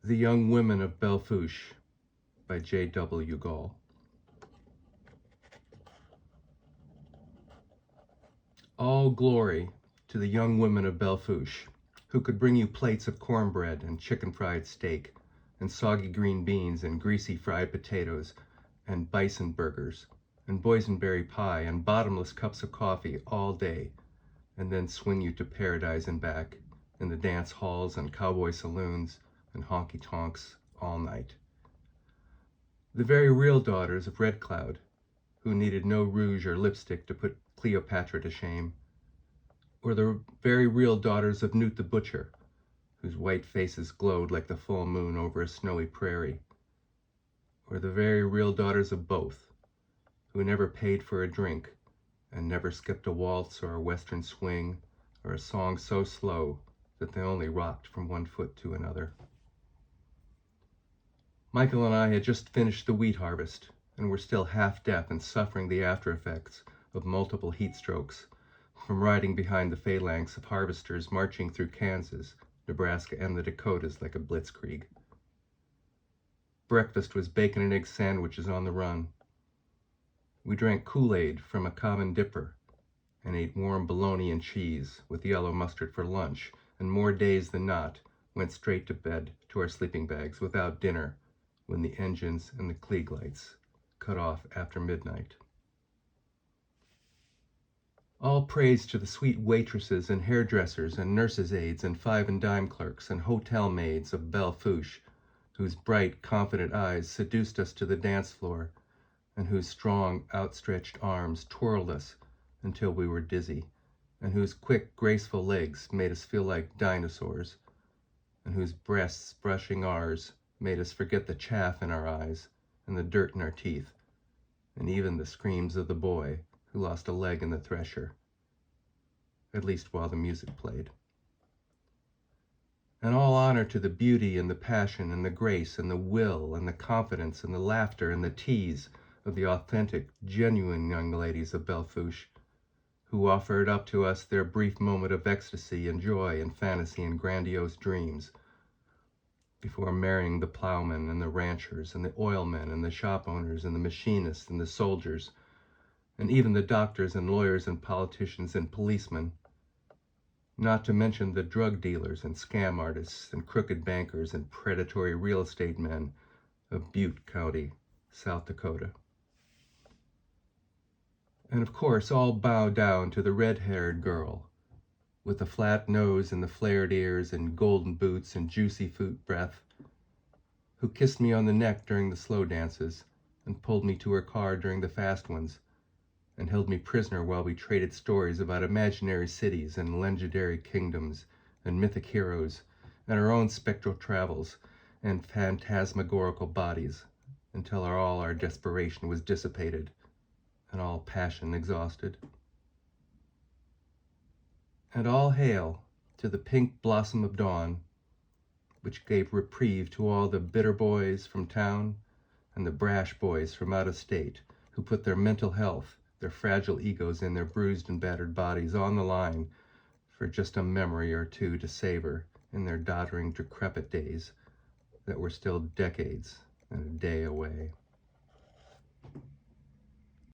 The Young Women of Belle Fouche by J.W. Gall. All glory to the young women of Belle Fouche, who could bring you plates of cornbread and chicken fried steak, and soggy green beans and greasy fried potatoes, and bison burgers, and boysenberry pie, and bottomless cups of coffee all day, and then swing you to paradise and back, in the dance halls and cowboy saloons and honky-tonks all night. The very real daughters of Red Cloud, who needed no rouge or lipstick to put Cleopatra to shame, or the very real daughters of Newt the Butcher, whose white faces glowed like the full moon over a snowy prairie, or the very real daughters of both, who never paid for a drink and never skipped a waltz or a western swing or a song so slow that they only rocked from one foot to another. Michael and I had just finished the wheat harvest and were still half deaf and suffering the after effects of multiple heat strokes from riding behind the phalanx of harvesters marching through Kansas, Nebraska, and the Dakotas like a blitzkrieg. Breakfast was bacon and egg sandwiches on the run. We drank Kool-Aid from a common dipper and ate warm bologna and cheese with yellow mustard for lunch, and more days than not went straight to bed to our sleeping bags without dinner when the engines and the Klieg lights cut off after midnight. All praise to the sweet waitresses and hairdressers and nurses' aides and five and dime clerks and hotel maids of Belle Fouche, whose bright, confident eyes seduced us to the dance floor and whose strong, outstretched arms twirled us until we were dizzy, and whose quick, graceful legs made us feel like dinosaurs, and whose breasts brushing ours made us forget the chaff in our eyes and the dirt in our teeth, and even the screams of the boy who lost a leg in the thresher, at least while the music played. And all honor to the beauty and the passion and the grace and the will and the confidence and the laughter and the tease of the authentic, genuine young ladies of Belle Fouche, who offered up to us their brief moment of ecstasy and joy and fantasy and grandiose dreams before marrying the plowmen and the ranchers and the oilmen and the shop owners and the machinists and the soldiers and even the doctors and lawyers and politicians and policemen, not to mention the drug dealers and scam artists and crooked bankers and predatory real estate men of Butte County, South Dakota. And of course, all bow down to the red-haired girl with the flat nose and the flared ears and golden boots and juicy foot breath, who kissed me on the neck during the slow dances and pulled me to her car during the fast ones and held me prisoner while we traded stories about imaginary cities and legendary kingdoms and mythic heroes and our own spectral travels and phantasmagorical bodies until all our desperation was dissipated and all passion exhausted. And all hail to the pink blossom of dawn, which gave reprieve to all the bitter boys from town and the brash boys from out of state who put their mental health, their fragile egos and their bruised and battered bodies on the line for just a memory or two to savor in their doddering, decrepit days that were still decades and a day away.